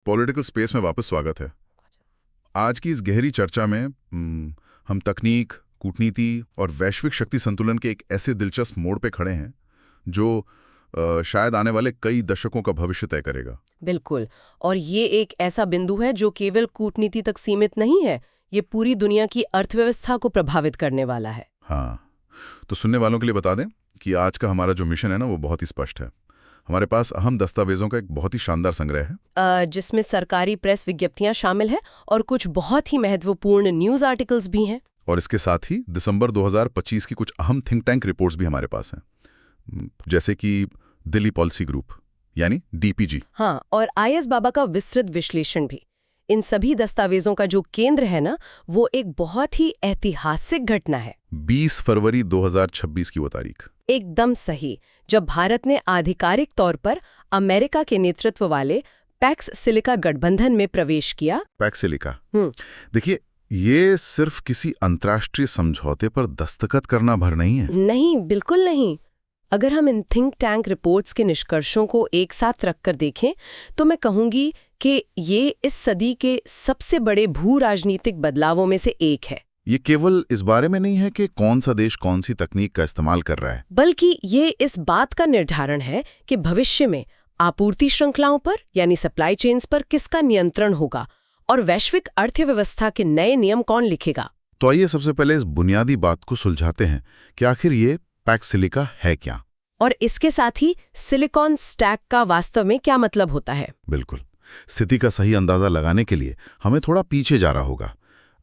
Political space में वापस स्वागत है। आज की इस गहरी चर्चा में हम तकनीक, कूटनीति और वैश्विक शक्ति संतुलन के एक ऐसे दिलचस्प मोड़ पे खड़े हैं जो शायद आने वाले कई दशकों का भविष्य तय करेगा। बिल्कुल। और ये एक ऐसा बिंदु है जो केवल कूटनीति तक सीमित नहीं है, ये पूरी दुनिया की अर्थव्यवस्था को प्रभावित करने वाला है। हाँ, तो सुनने वालों के लिए बता दें कि आज का हमारा जो मिशन है ना, वो बहुत ही स्पष्ट है। हमारे पास अहम दस्तावेजों का एक बहुत ही शानदार संग्रह है, जिसमें सरकारी प्रेस विज्ञप्तियां शामिल हैं और कुछ बहुत ही महत्वपूर्ण न्यूज आर्टिकल्स भी हैं। और इसके साथ ही दिसंबर 2025 की कुछ अहम थिंक टैंक रिपोर्ट्स भी हमारे पास हैं, जैसे कि दिल्ली पॉलिसी ग्रुप यानी डीपीजी। हाँ, और आईएस बाबा का विस्तृत विश्लेषण भी। इन सभी दस्तावेजों का जो केंद्र है ना, वो एक बहुत ही ऐतिहासिक घटना है। 20 फरवरी 2026 की वो तारीख। एकदम सही, जब भारत ने आधिकारिक तौर पर अमेरिका के नेतृत्व वाले पैक्स सिलिका गठबंधन में प्रवेश किया। पैक्स सिलिका, देखिए, ये सिर्फ किसी अंतर्राष्ट्रीय समझौते पर दस्तखत करना भर नहीं है। नहीं, बिल्कुल नहीं। अगर हम इन थिंक टैंक रिपोर्ट्स के निष्कर्षों को एक साथ रखकर देखें तो मैं कहूंगी कि ये इस सदी के सबसे बड़े भू राजनीतिक बदलावों में से एक है। ये केवल इस बारे में नहीं है कि कौन सा देश कौन सी तकनीक का इस्तेमाल कर रहा है, बल्कि ये इस बात का निर्धारण है कि भविष्य में आपूर्ति श्रृंखलाओं पर यानी सप्लाई चेन्स पर किसका नियंत्रण होगा और वैश्विक अर्थव्यवस्था के नए नियम कौन लिखेगा। तो आइए सबसे पहले इस बुनियादी बात को सुलझाते हैं कि आखिर ये पैक्स सिलिका है क्या, और इसके साथ ही सिलिकॉन स्टैक का वास्तव में क्या मतलब होता है। बिल्कुल, स्थिति का सही अंदाजा लगाने के लिए हमें थोड़ा पीछे जाना होगा।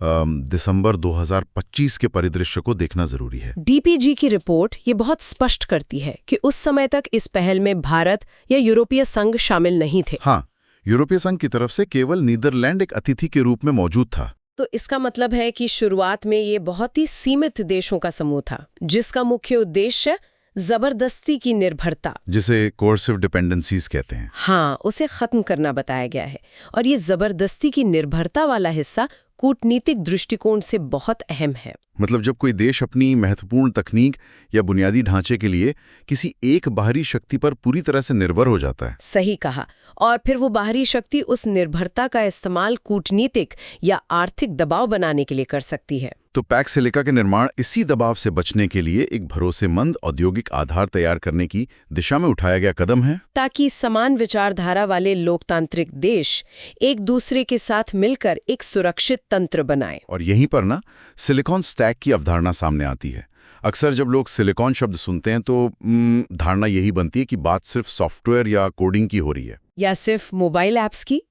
दिसंबर 2025 के परिदृश्य को देखना जरूरी है। डीपीजी की रिपोर्ट ये बहुत स्पष्ट करती है कि उस समय तक इस पहल में भारत या यूरोपीय संघ शामिल नहीं थे। हाँ, यूरोपीय संघ की तरफ से केवल नीदरलैंड एक अतिथि के रूप में मौजूद था। तो इसका मतलब है कि शुरुआत में ये बहुत ही सीमित देशों का समूह था, जिसका मुख्य उद्देश्य जबरदस्ती की निर्भरता, जिसे कोर्सिव डिपेंडेंसीज कहते हैं, हाँ, उसे खत्म करना बताया गया है। और ये जबरदस्ती की निर्भरता वाला हिस्सा कूटनीतिक दृष्टिकोण से बहुत अहम है। मतलब जब कोई देश अपनी महत्वपूर्ण तकनीक या बुनियादी ढांचे के लिए किसी एक बाहरी शक्ति पर पूरी तरह से निर्भर हो जाता है। सही कहा। और फिर वो बाहरी शक्ति उस निर्भरता का इस्तेमाल कूटनीतिक या आर्थिक दबाव बनाने के लिए कर सकती है। तो पैक्स सिलिका के निर्माण इसी दबाव से बचने के लिए एक भरोसेमंद औद्योगिक आधार तैयार करने की दिशा में उठाया गया कदम है, ताकि समान विचारधारा वाले लोकतांत्रिक देश एक दूसरे के साथ मिलकर एक सुरक्षित तंत्र बनाएं। और यहीं पर ना सिलिकॉन स्टैक की अवधारणा सामने आती है। अक्सर जब लोग सिलिकॉन शब्द सुनते हैं तो धारणा यही बनती है कि बात सिर्फ सॉफ्टवेयर या कोडिंग की हो रही है, या सिर्फ मोबाइल ऐप्स की।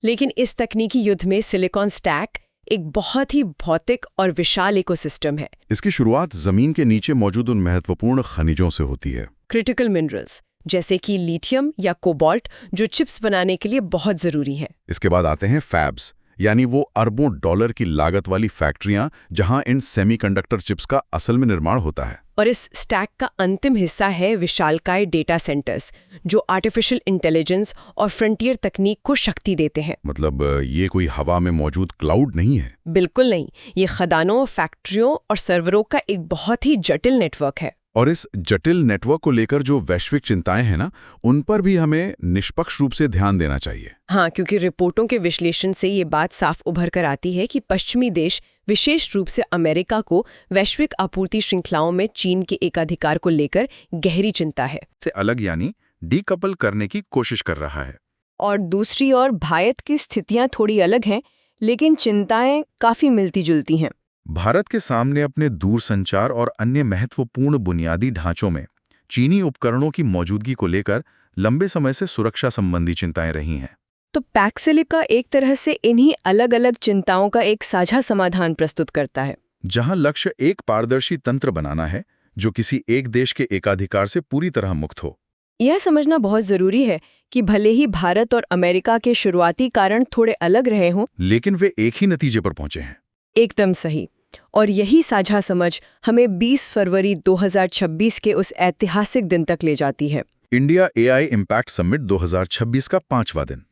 लेकिन इस तकनीकी युद्ध में सिलिकॉन स्टैक एक बहुत ही भौतिक और विशाल इकोसिस्टम है। इसकी शुरुआत जमीन के नीचे मौजूद उन महत्वपूर्ण खनिजों से होती है, क्रिटिकल मिनरल्स, जैसे कि लिथियम या कोबाल्ट, जो चिप्स बनाने के लिए बहुत जरूरी हैं। इसके बाद आते हैं फैब्स, यानी वो अरबों डॉलर की लागत वाली फैक्ट्रियां जहां इन सेमीकंडक्टर चिप्स का असल में निर्माण होता है। और इस स्टैक का अंतिम हिस्सा है विशालकाय डेटा सेंटर्स, जो आर्टिफिशियल इंटेलिजेंस और फ्रंटियर तकनीक को शक्ति देते हैं। मतलब ये कोई हवा में मौजूद क्लाउड नहीं है। बिल्कुल नहीं, ये खदानों, फैक्ट्रियों और सर्वरों का एक बहुत ही जटिल नेटवर्क है। और इस जटिल नेटवर्क को लेकर जो वैश्विक चिंताएं हैं ना, उन पर भी हमें निष्पक्ष रूप से ध्यान देना चाहिए। हाँ, क्योंकि रिपोर्टों के विश्लेषण से ये बात साफ उभर कर आती है कि पश्चिमी देश, विशेष रूप से अमेरिका, को वैश्विक आपूर्ति श्रृंखलाओं में चीन के एकाधिकार को लेकर गहरी चिंता है। से अलग यानी डीकपल करने की कोशिश कर रहा है। और दूसरी ओर भारत की स्थितियां थोड़ी अलग हैं, लेकिन चिंताएं काफी मिलती जुलती हैं। भारत के सामने अपने दूरसंचार और अन्य महत्वपूर्ण बुनियादी ढांचों में चीनी उपकरणों की मौजूदगी को लेकर लंबे समय से सुरक्षा संबंधी चिंताएं रही हैं। तो पैक्स सिलिका एक तरह से इन्हीं अलग अलग चिंताओं का एक साझा समाधान प्रस्तुत करता है, जहां लक्ष्य एक पारदर्शी तंत्र बनाना है जो किसी एक देश के एकाधिकार से पूरी तरह मुक्त हो। यह समझना बहुत जरूरी है कि भले ही भारत और अमेरिका के शुरुआती कारण थोड़े अलग रहे हों, लेकिन वे एक ही नतीजे पर पहुंचे हैं। एकदम सही। और यही साझा समझ हमें 20 फरवरी 2026 के उस ऐतिहासिक दिन तक ले जाती है। इंडिया एआई इम्पैक्ट समिट 2026 का 5वां दिन।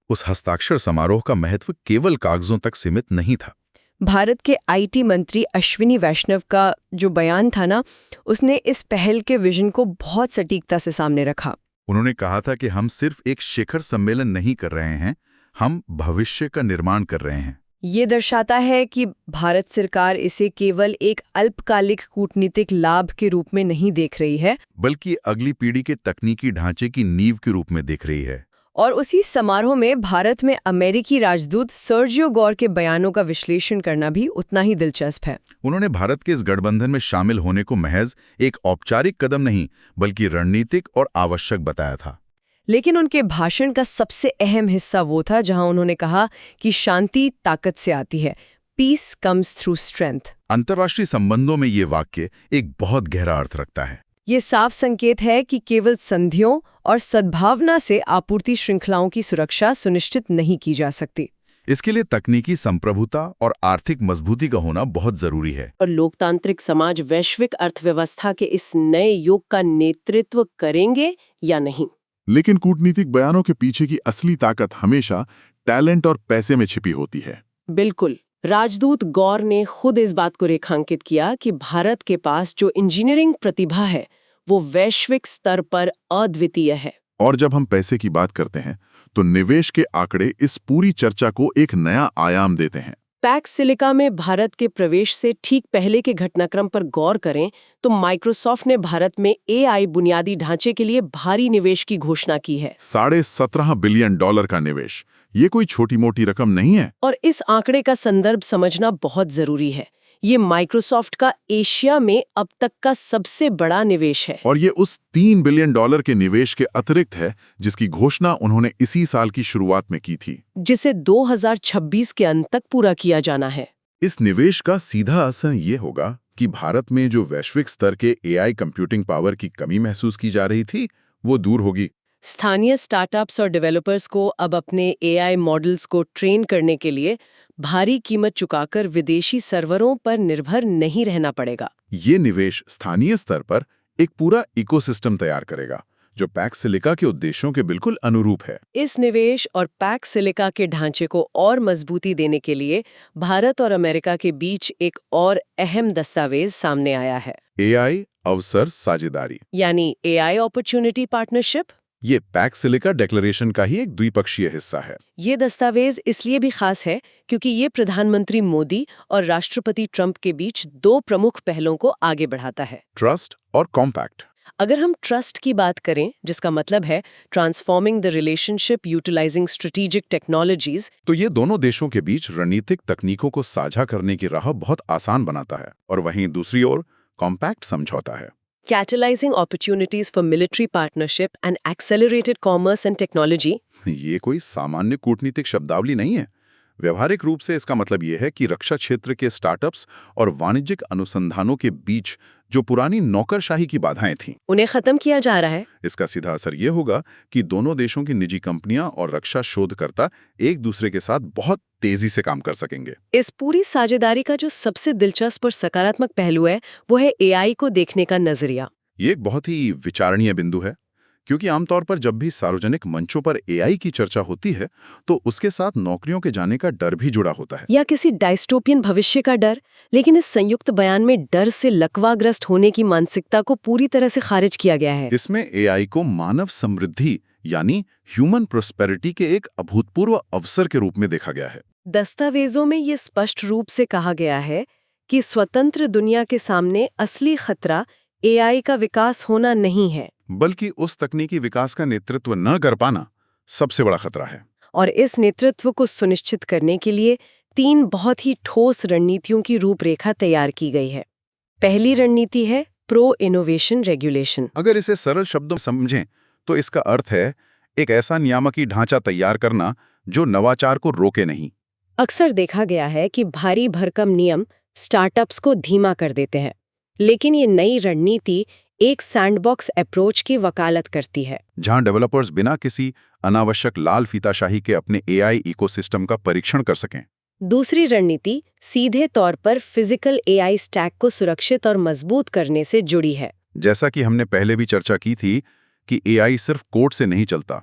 उस हस्ताक्षर समारोह का महत्व केवल कागजों तक सीमित नहीं था। भारत के आईटी मंत्री अश्विनी वैष्णव का जो बयान था ना, उसने इस पहल के विजन को बहुत सटीकता से सामने रखा। उन्होंने कहा था कि हम सिर्फ एक शिखर सम्मेलन नहीं कर रहे हैं, हम भविष्य का निर्माण कर रहे हैं। ये दर्शाता है कि भारत सरकार इसे केवल एक अल्पकालिक कूटनीतिक लाभ के रूप में नहीं देख रही है, बल्कि अगली पीढ़ी के तकनीकी ढांचे की नींव के रूप में देख रही है। और उसी समारोह में भारत में अमेरिकी राजदूत सर्जियो गौर के बयानों का विश्लेषण करना भी उतना ही दिलचस्प है। उन्होंने भारत के इस गठबंधन में शामिल होने को महज एक औपचारिक कदम नहीं, बल्कि रणनीतिक और आवश्यक बताया था। लेकिन उनके भाषण का सबसे अहम हिस्सा वो था जहां उन्होंने कहा कि शांति ताकत से आती है, पीस कम्स थ्रू स्ट्रेंथ। अंतर्राष्ट्रीय संबंधों में ये वाक्य एक बहुत गहरा अर्थ रखता है। ये साफ संकेत है कि केवल संधियों और सद्भावना से आपूर्ति श्रृंखलाओं की सुरक्षा सुनिश्चित नहीं की जा सकती। इसके लिए तकनीकी संप्रभुता और आर्थिक मजबूती का होना बहुत जरूरी है। और लोकतांत्रिक समाज वैश्विक अर्थव्यवस्था के इस नए युग का नेतृत्व करेंगे या नहीं। लेकिन कूटनीतिक बयानों के पीछे की असली ताकत हमेशा टैलेंट और पैसे में छिपी होती है। बिल्कुल। राजदूत गौर ने खुद इस बात को रेखांकित किया कि भारत के पास जो इंजीनियरिंग प्रतिभा है वो वैश्विक स्तर पर अद्वितीय है। और जब हम पैसे की बात करते हैं तो निवेश के आंकड़े इस पूरी चर्चा को एक नया आयाम देते हैं। पैक्स सिलिका में भारत के प्रवेश से ठीक पहले के घटनाक्रम पर गौर करें तो माइक्रोसॉफ्ट ने भारत में AI बुनियादी ढांचे के लिए भारी निवेश की घोषणा की है। $17.5 बिलियन का निवेश, ये कोई छोटी मोटी रकम नहीं है। और इस आंकड़े का संदर्भ समझना बहुत जरूरी है। ये माइक्रोसॉफ्ट का एशिया में अब तक का सबसे बड़ा निवेश है। और ये उस $3 बिलियन के निवेश के अतिरिक्त है जिसकी घोषणा उन्होंने इसी साल की शुरुआत में की थी, जिसे 2026 के अंत तक पूरा किया जाना है। इस निवेश का सीधा असर ये होगा कि भारत में जो वैश्विक स्तर के AI कंप्यूटिंग पावर की कमी महसूस की जा रही थी वो दूर होगी। स्थानीय स्टार्टअप्स और डेवलपर्स को अब अपने AI मॉडल्स को ट्रेन करने के लिए भारी कीमत चुकाकर विदेशी सर्वरों पर निर्भर नहीं रहना पड़ेगा। ये निवेश स्थानीय स्तर पर एक पूरा इकोसिस्टम तैयार करेगा जो पैक्स सिलिका के उद्देश्यों के बिल्कुल अनुरूप है। इस निवेश और पैक्स सिलिका के ढांचे को और मजबूती देने के लिए भारत और अमेरिका के बीच एक और अहम दस्तावेज सामने आया है। AI अवसर साझेदारी, यानी AI अपॉर्चुनिटी पार्टनरशिप। ये पैक्स सिलिका डिक्लेरेशन का ही एक द्विपक्षीय हिस्सा है। ये दस्तावेज इसलिए भी खास है क्योंकि ये प्रधानमंत्री मोदी और राष्ट्रपति ट्रंप के बीच दो प्रमुख पहलों को आगे बढ़ाता है, ट्रस्ट और कॉम्पैक्ट। अगर हम ट्रस्ट की बात करें, जिसका मतलब है transforming the relationship utilising strategic technologies, तो ये दोनों देशों के बीच रणनीतिक तकनीकों को साझा करने की राह बहुत आसान बनाता है। और वहीं दूसरी ओर कॉम्पैक्ट समझौता है, catalyzing opportunities for military partnership and accelerated commerce and technology। ये कोई सामान्य कूटनीतिक शब्दावली नहीं है। व्यवहारिक रूप से इसका मतलब ये है कि रक्षा क्षेत्र के स्टार्टअप्स और वाणिज्यिक अनुसंधानों के बीच जो पुरानी नौकरशाही की बाधाएं थीं, उन्हें खत्म किया जा रहा है। इसका सीधा असर ये होगा कि दोनों देशों की निजी कंपनियां और रक्षा शोधकर्ता एक दूसरे के साथ बहुत तेजी से काम कर सकेंगे। इस पूरी साझेदारी का जो सबसे दिलचस्प और सकारात्मक पहलू है वो है AI को देखने का नजरिया। ये एक बहुत ही विचारणीय बिंदु है, क्योंकि आमतौर पर जब भी सार्वजनिक मंचों पर AI की चर्चा होती है तो उसके साथ नौकरियों के जाने का डर भी जुड़ा होता है, या किसी डायस्टोपियन भविष्य का डर। लेकिन इस संयुक्त बयान में डर से लकवाग्रस्त होने की मानसिकता को पूरी तरह से खारिज किया गया है। इसमें AI को मानव समृद्धि यानी ह्यूमन प्रोस्पेरिटी के एक अभूतपूर्व अवसर के रूप में देखा गया है। दस्तावेजों में ये स्पष्ट रूप से कहा गया है कि स्वतंत्र दुनिया के सामने असली खतरा AI का विकास होना नहीं है, बल्कि उस तकनीकी विकास का नेतृत्व न कर पाना सबसे बड़ा खतरा है। और इस नेतृत्व को सुनिश्चित करने के लिए 3 बहुत ही ठोस रणनीतियों की रूपरेखा तैयार की गई है। पहली रणनीति है प्रो इनोवेशन रेगुलेशन। अगर इसे सरल शब्दों में समझें तो इसका अर्थ है एक ऐसा नियामकी ढांचा तैयार करना जो नवाचार को रोके नहीं। अक्सर देखा गया है कि भारी भरकम नियम स्टार्टअप्स को धीमा कर देते हैं, लेकिन ये नई रणनीति एक सैंडबॉक्स अप्रोच की वकालत करती है, जहां डेवलपर्स बिना किसी अनावश्यक लाल फीताशाही के अपने AI इकोसिस्टम का परीक्षण कर सकें। दूसरी रणनीति सीधे तौर पर फिजिकल AI स्टैक को सुरक्षित और मजबूत करने से जुड़ी है। जैसा कि हमने पहले भी चर्चा की थी कि AI सिर्फ कोड से नहीं चलता।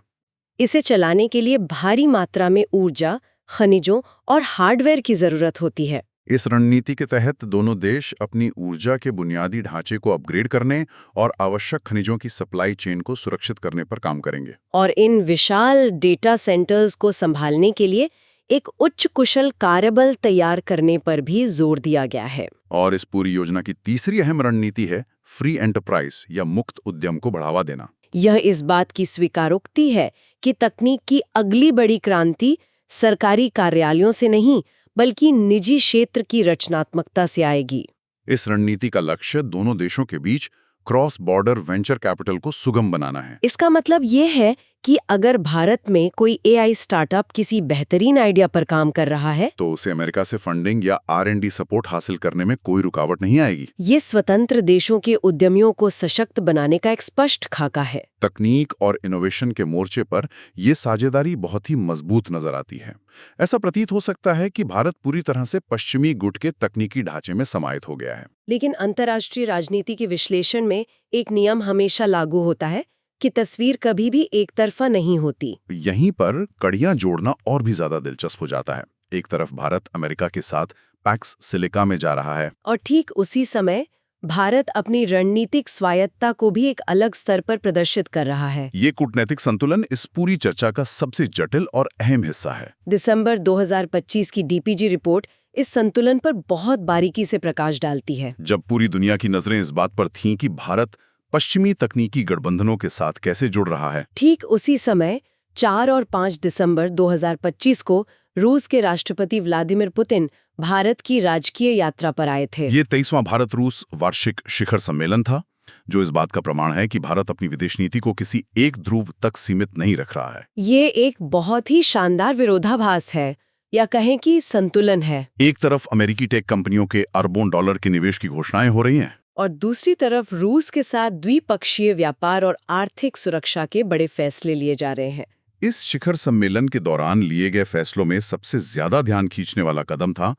इसे चलाने के लिए भारी मात्रा में ऊर्जा, खनिजों और हार्डवेयर की जरूरत होती है। इस रणनीति के तहत दोनों देश अपनी ऊर्जा के बुनियादी ढांचे को अपग्रेड करने और आवश्यक खनिजों की सप्लाई चेन को सुरक्षित करने पर काम करेंगे। और इन विशाल डेटा सेंटर्स को संभालने के लिए एक उच्च कुशल कार्यबल तैयार करने पर भी जोर दिया गया है। और इस पूरी योजना की तीसरी अहम रणनीति है फ्री एंटरप्राइज या मुक्त उद्यम को बढ़ावा देना। यह इस बात की स्वीकारोक्ति है कि तकनीक की अगली बड़ी क्रांति सरकारी कार्यालयों से नहीं बल्कि निजी क्षेत्र की रचनात्मकता से आएगी। इस रणनीति का लक्ष्य दोनों देशों के बीच क्रॉस बॉर्डर वेंचर कैपिटल को सुगम बनाना है। इसका मतलब ये है कि अगर भारत में कोई एआई स्टार्टअप किसी बेहतरीन आइडिया पर काम कर रहा है तो उसे अमेरिका से फंडिंग या R&D सपोर्ट हासिल करने में कोई रुकावट नहीं आएगी। ये स्वतंत्र देशों के उद्यमियों को सशक्त बनाने का एक स्पष्ट खाका है। तकनीक और इनोवेशन के मोर्चे पर यह साझेदारी बहुत ही मजबूत नजर आती है। ऐसा प्रतीत हो सकता है कि भारत पूरी तरह से पश्चिमी गुट के तकनीकी ढांचे में समाहित हो गया है। लेकिन अंतर्राष्ट्रीय राजनीति के विश्लेषण में एक नियम हमेशा लागू होता है कि तस्वीर कभी भी एक तरफा नहीं होती। यहीं पर कड़ियां जोड़ना और भी ज्यादा दिलचस्प हो जाता है। एक तरफ भारत अमेरिका के साथ पैक्स सिलिका में जा रहा है और ठीक उसी समय भारत अपनी रणनीतिक स्वायत्तता को भी एक अलग स्तर पर प्रदर्शित कर रहा है। ये कूटनैतिक संतुलन इस पूरी चर्चा का सबसे जटिल और अहम हिस्सा है। दिसंबर 2025 की DPG रिपोर्ट इस संतुलन पर बहुत बारीकी से प्रकाश डालती है। जब पूरी दुनिया की नजरें इस बात पर थीं कि भारत पश्चिमी तकनीकी गठबंधनों के साथ कैसे जुड़ रहा है, ठीक उसी समय 4 और 5 दिसंबर 2025 को रूस के राष्ट्रपति व्लादिमीर पुतिन भारत की राजकीय यात्रा पर आए थे। ये 23वां भारत रूस वार्षिक शिखर सम्मेलन था, जो इस बात का प्रमाण है कि भारत अपनी विदेश नीति को किसी एक ध्रुव तक सीमित नहीं रख रहा है। ये एक बहुत ही शानदार विरोधाभास है, या कहें कि संतुलन है। एक तरफ अमेरिकी टेक कंपनियों के अरबों डॉलर के निवेश की घोषणाएं हो रही हैं और दूसरी तरफ रूस के साथ द्विपक्षीय व्यापार और आर्थिक सुरक्षा के बड़े फैसले लिए जा रहे हैं। इस शिखर सम्मेलन के दौरान लिए गए फैसलों में सबसे ज्यादा ध्यान खींचने वाला कदम था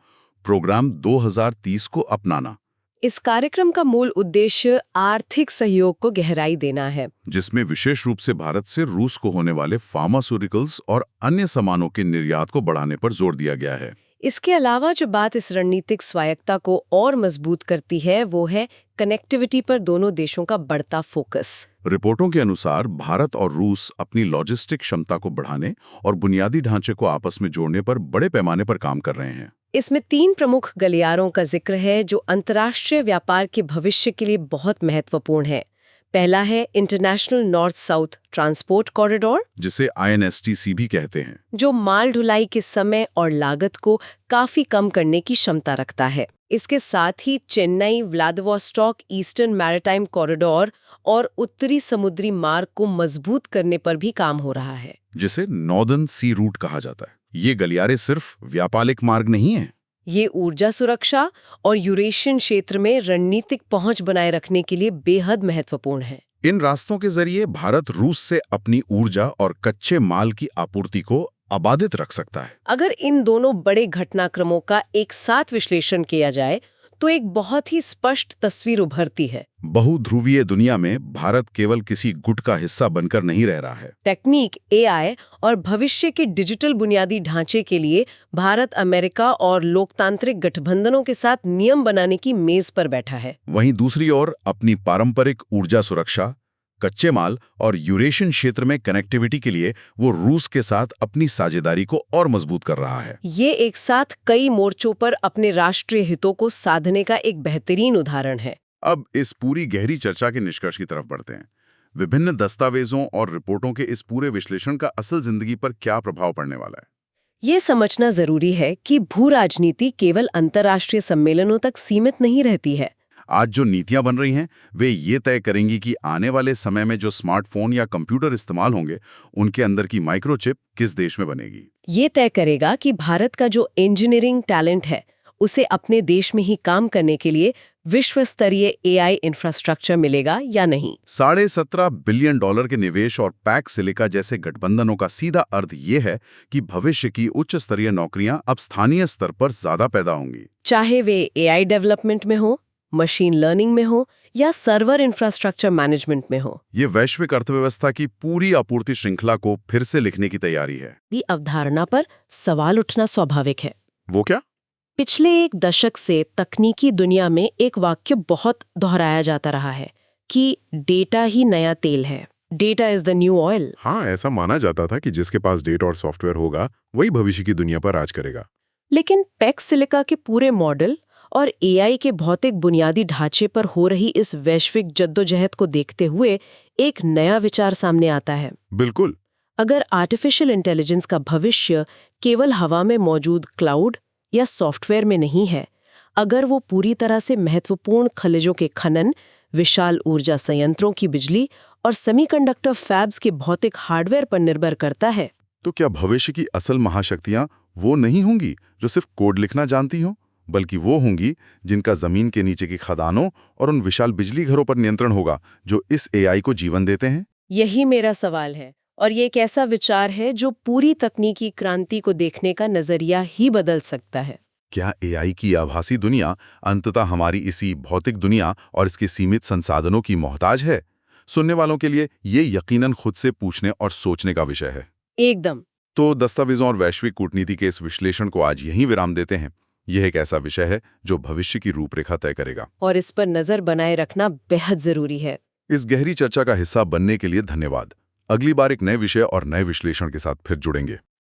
प्रोग्राम 2030 को अपनाना। इस कार्यक्रम का मूल उद्देश्य आर्थिक सहयोग को गहराई देना है, जिसमें विशेष रूप से भारत से रूस को होने वाले फार्मास्यूटिकल्स और अन्य सामानों के निर्यात को बढ़ाने पर जोर दिया गया है। इसके अलावा जो बात इस रणनीतिक स्वायत्तता को और मजबूत करती है वो है कनेक्टिविटी पर दोनों देशों का बढ़ता फोकस। रिपोर्टों के अनुसार भारत और रूस अपनी लॉजिस्टिक क्षमता को बढ़ाने और बुनियादी ढांचे को आपस में जोड़ने पर बड़े पैमाने पर काम कर रहे हैं। इसमें 3 प्रमुख गलियारों का जिक्र है जो अंतर्राष्ट्रीय व्यापार के भविष्य के लिए बहुत महत्वपूर्ण है। पहला है international north south transport corridor, जिसे INSTC भी कहते हैं, जो माल ढुलाई के समय और लागत को काफी कम करने की क्षमता रखता है। इसके साथ ही Chennai Vladivostok eastern maritime corridor और उत्तरी समुद्री मार्ग को मजबूत करने पर भी काम हो रहा है, जिसे नॉर्दर्न सी रूट कहा जाता है। ये गलियारे सिर्फ व्यापारिक मार्ग नहीं है, ये ऊर्जा सुरक्षा और यूरेशियन क्षेत्र में रणनीतिक पहुंच बनाए रखने के लिए बेहद महत्वपूर्ण है। इन रास्तों के जरिए भारत रूस से अपनी ऊर्जा और कच्चे माल की आपूर्ति को अबाधित रख सकता है। अगर इन दोनों बड़े घटनाक्रमों का एक साथ विश्लेषण किया जाए तो एक बहुत ही स्पष्ट तस्वीर उभरती है। बहुध्रुवीय दुनिया में भारत केवल किसी गुट का हिस्सा बनकर नहीं रह रहा है। टेक्निक, AI और भविष्य के डिजिटल बुनियादी ढांचे के लिए भारत अमेरिका और लोकतांत्रिक गठबंधनों के साथ नियम बनाने की मेज पर बैठा है। वहीं दूसरी ओर अपनी पारंपरिक ऊर्जा सुरक्षा, कच्चे माल और यूरेशियन क्षेत्र में कनेक्टिविटी के लिए वो रूस के साथ अपनी साझेदारी को और मजबूत कर रहा है। ये एक साथ कई मोर्चों पर अपने राष्ट्रीय हितों को साधने का एक बेहतरीन उदाहरण है। अब इस पूरी गहरी चर्चा के निष्कर्ष की तरफ बढ़ते हैं। विभिन्न दस्तावेजों और रिपोर्टों के इस पूरे विश्लेषण का असल जिंदगी पर क्या प्रभाव पड़ने वाला है, ये समझना जरूरी है कि भू राजनीति केवल अंतर्राष्ट्रीय सम्मेलनों तक सीमित नहीं रहती है। आज जो नीतियां बन रही हैं वे ये तय करेंगी कि आने वाले समय में जो स्मार्टफोन या कंप्यूटर इस्तेमाल होंगे उनके अंदर की माइक्रोचिप किस देश में बनेगी। ये तय करेगा कि भारत का जो इंजीनियरिंग टैलेंट है उसे अपने देश में ही काम करने के लिए विश्व स्तरीय AI इंफ्रास्ट्रक्चर मिलेगा या नहीं। $17.5 बिलियन के निवेश और पैक सिलिका जैसे गठबंधनों का सीधा अर्थ ये है कि भविष्य की उच्च स्तरीय नौकरियां अब स्थानीय स्तर पर ज्यादा पैदा होंगी, चाहे वे AI डेवलपमेंट में हो, मशीन लर्निंग में हो या सर्वर इंफ्रास्ट्रक्चर मैनेजमेंट में हो। ये वैश्विक अर्थव्यवस्था की पूरी आपूर्ति श्रृंखला को फिर से लिखने की तैयारी है। अवधारणा पर सवाल उठना स्वाभाविक है। वो क्या? पिछले एक दशक से तकनीकी दुनिया में एक वाक्य बहुत दोहराया जाता रहा है कि डेटा ही नया तेल है। Data is the new oil. हाँ, ऐसा माना जाता था कि जिसके पास डेटा और सॉफ्टवेयर होगा वही भविष्य की दुनिया पर राज करेगा। लेकिन पैक्स सिलिका के पूरे मॉडल और एआई के भौतिक बुनियादी ढांचे पर हो रही इस वैश्विक जद्दोजहद को देखते हुए एक नया विचार सामने आता है। बिल्कुल। अगर आर्टिफिशियल इंटेलिजेंस का भविष्य केवल हवा में मौजूद क्लाउड या सॉफ्टवेयर में नहीं है, अगर वो पूरी तरह से महत्वपूर्ण खनिजों के खनन, विशाल ऊर्जा संयंत्रों की बिजली और सेमीकंडक्टर फैब्स के भौतिक हार्डवेयर पर निर्भर करता है, तो क्या भविष्य की असल महाशक्तियां वो नहीं होंगी जो सिर्फ कोड लिखना जानती हों, बल्कि वो होंगी जिनका जमीन के नीचे की खदानों और उन विशाल बिजली घरों पर नियंत्रण होगा जो इस एआई को जीवन देते हैं? यही मेरा सवाल है। और ये एक ऐसा विचार है जो पूरी तकनीकी क्रांति को देखने का नजरिया ही बदल सकता है। क्या एआई की आभासी दुनिया अंततः हमारी इसी भौतिक दुनिया और इसके सीमित संसाधनों की मोहताज है? सुनने वालों के लिए ये यकीनन खुद से पूछने और सोचने का विषय है। एकदम। तो दस्तावेजों और वैश्विक कूटनीति के इस विश्लेषण को आज यहीं विराम देते हैं। यह एक ऐसा विषय है जो भविष्य की रूपरेखा तय करेगा और इस पर नजर बनाए रखना बेहद जरूरी है। इस गहरी चर्चा का हिस्सा बनने के लिए धन्यवाद। अगली बार एक नए विषय और नए विश्लेषण के साथ फिर जुड़ेंगे।